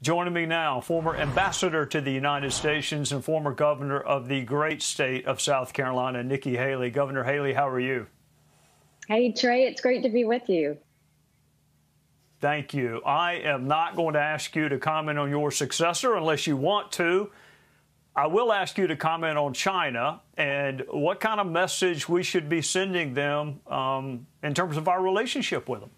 Joining me now, former ambassador to the United States and former governor of the great state of South Carolina, Nikki Haley. Governor Haley, how are you? Hey, Trey, it's great to be with you. Thank you. I am not going to ask you to comment on your successor unless you want to. I will ask you to comment on China and what kind of message we should be sending them in terms of our relationship with them.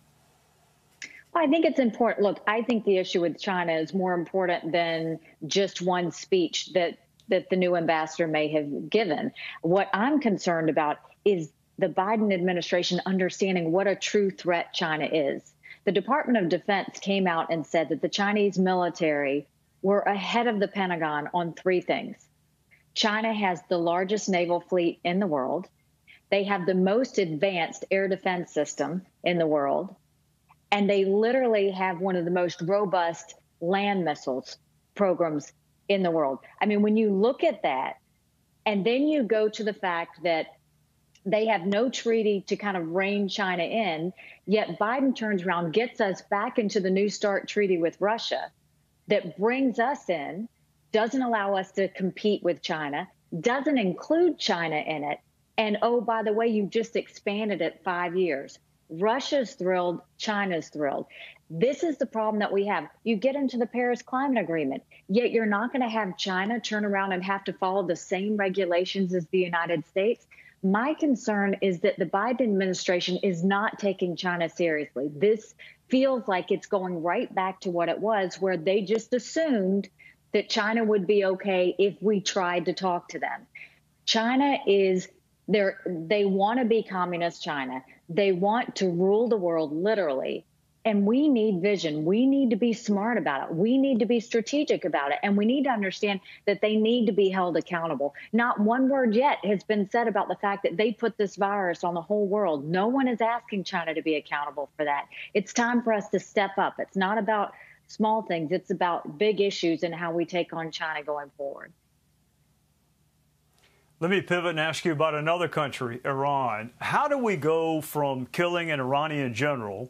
Well, I think it's important. Look, I think the issue with China is more important than just one speech that the new ambassador may have given. What I'm concerned about is the Biden administration understanding what a true threat China is. The Department of Defense came out and said that the Chinese military were ahead of the Pentagon on three things. China has the largest naval fleet in the world. They have the most advanced air defense system in the world. And they literally have one of the most robust land missiles programs in the world. I mean, when you look at that, and then you go to the fact that they have no treaty to kind of rein China in, yet Biden turns around, gets us back into the New START treaty with Russia that brings us in, doesn't allow us to compete with China, doesn't include China in it. And oh, by the way, you just expanded it 5 years. Russia's thrilled, China's thrilled. This is the problem that we have. You get into the Paris Climate Agreement, yet you're not going to have China turn around and have to follow the same regulations as the United States. My concern is that the Biden administration is not taking China seriously. This feels like it's going right back to what it was, where they just assumed that China would be okay if we tried to talk to them. China is there. They want to be communist China. They want to rule the world, literally. And we need vision. We need to be smart about it. We need to be strategic about it. And we need to understand that they need to be held accountable. Not one word yet has been said about the fact that they put this virus on the whole world. No one is asking China to be accountable for that. It's time for us to step up. It's not about small things. It's about big issues and how we take on China going forward. Let me pivot and ask you about another country, Iran. How do we go from killing an Iranian general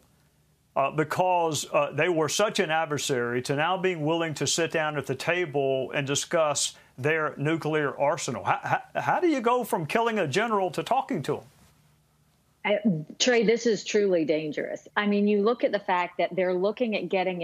because they were such an adversary to now being willing to sit down at the table and discuss their nuclear arsenal? How do you go from killing a general to talking to him? Trey, this is truly dangerous. I mean, you look at the fact that they're looking at getting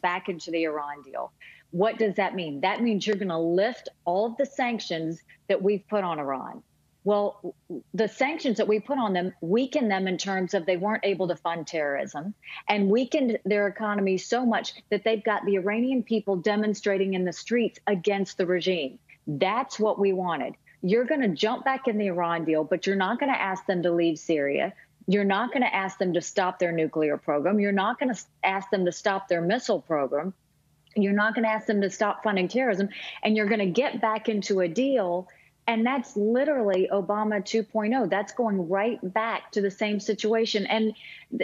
back into the Iran deal. What does that mean? That means you're going to lift all of the sanctions that we've put on Iran. Well, the sanctions that we put on them weaken them in terms of they weren't able to fund terrorism, and weakened their economy so much that they've got the Iranian people demonstrating in the streets against the regime. That's what we wanted. You're going to jump back in the Iran deal, but you're not going to ask them to leave Syria. You're not going to ask them to stop their nuclear program. You're not going to ask them to stop their missile program. You're not going to ask them to stop funding terrorism. And you're going to get back into a deal. And that's literally Obama 2.0. That's going right back to the same situation. And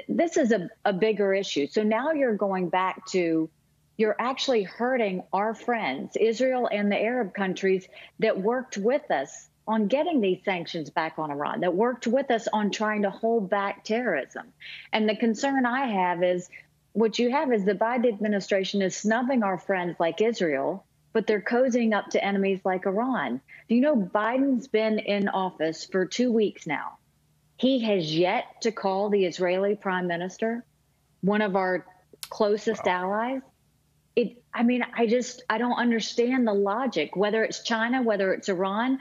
this is a bigger issue. So now you're going back to, you're actually hurting our friends, Israel and the Arab countries that worked with us on getting these sanctions back on Iran, that worked with us on trying to hold back terrorism. And the concern I have is, what you have is the Biden administration is snubbing our friends like Israel, but they're cozying up to enemies like Iran. Do you know Biden's been in office for 2 weeks now? He has yet to call the Israeli prime minister, one of our closest allies. I mean, I don't understand the logic, whether it's China, whether it's Iran.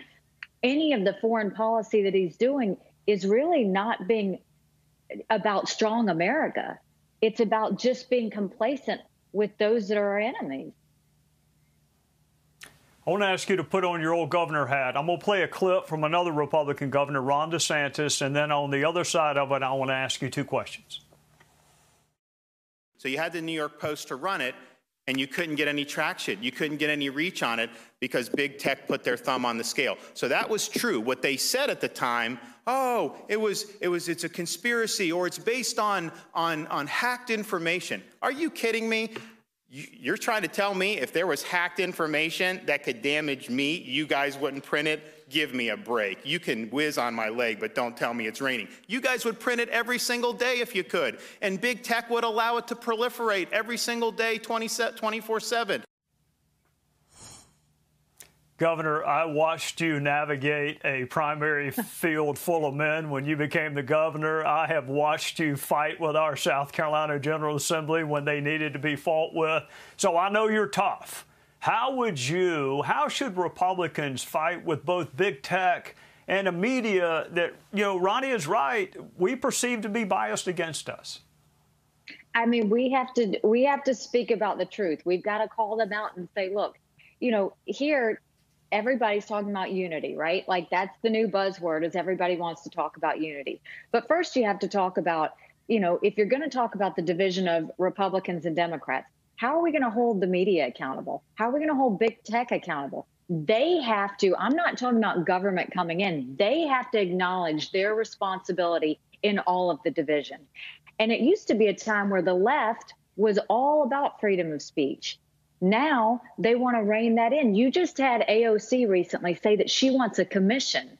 Any of the foreign policy that he's doing is really not being about strong America. It's about just being complacent with those that are our enemies. I want to ask you to put on your old governor hat. I'm going to play a clip from another Republican governor, Ron DeSantis, and then on the other side of it, I want to ask you two questions. So you had the New York Post to run it, and you couldn't get any traction. You couldn't get any reach on it because big tech put their thumb on the scale. So that was true. What they said at the time, oh, it's a conspiracy, or it's based on hacked information. Are you kidding me? You're trying to tell me if there was hacked information that could damage me, you guys wouldn't print it? give me a break. You can whiz on my leg, but don't tell me it's raining. You guys would print it every single day if you could, and big tech would allow it to proliferate every single day, 24/7. Governor, I watched you navigate a primary field full of men when you became the governor. I have watched you fight with our South Carolina General Assembly when they needed to be fought with. So I know you're tough. How should Republicans fight with both big tech and a media that, Ronnie is right, we perceive to be biased against us? I mean, we have to speak about the truth. We've got to call them out and say, look, here, everybody's talking about unity, right? Like, that's the new buzzword, is everybody wants to talk about unity. But first you have to talk about, if you're going to talk about the division of Republicans and Democrats, how are we going to hold the media accountable? How are we going to hold big tech accountable? They have to, I'm not talking about government coming in, they have to acknowledge their responsibility in all of the division. And it used to be a time where the left was all about freedom of speech. Now they want to rein that in. You just had AOC recently say that she wants a commission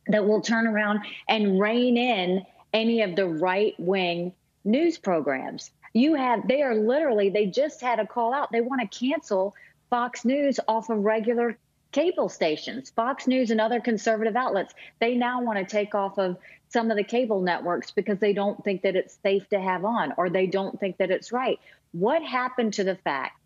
that will turn around and rein in any of the right-wing news programs. They just had a call out. They want to cancel Fox News off of regular cable stations. Fox News and other conservative outlets, they now want to take off of some of the cable networks because they don't think that it's safe to have on, or they don't think that it's right. What happened to the fact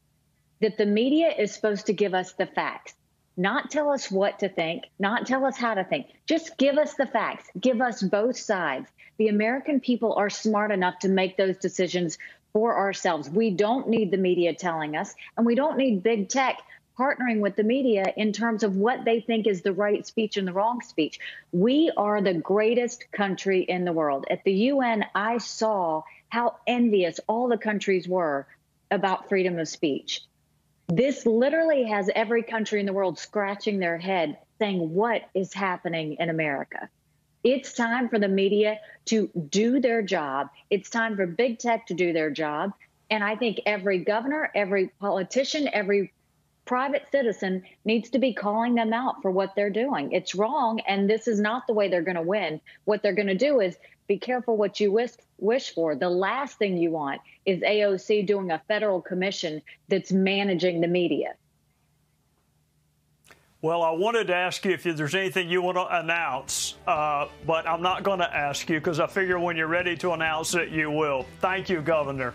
that the media is supposed to give us the facts, not tell us what to think, not tell us how to think, just give us the facts, give us both sides. The American people are smart enough to make those decisions for ourselves. We don't need the media telling us, and we don't need big tech partnering with the media in terms of what they think is the right speech and the wrong speech. We are the greatest country in the world. At the UN, I saw how envious all the countries were about freedom of speech. This literally has every country in the world scratching their head saying, what is happening in America? It's time for the media to do their job. It's time for big tech to do their job. And I think every governor, every politician, every private citizen needs to be calling them out for what they're doing. It's wrong, and this is not the way they're going to win. What they're going to do is be careful what you wish for. The last thing you want is AOC doing a federal commission that's managing the media. Well, I wanted to ask you if there's anything you want to announce, but I'm not going to ask you because I figure when you're ready to announce it, you will. Thank you, Governor.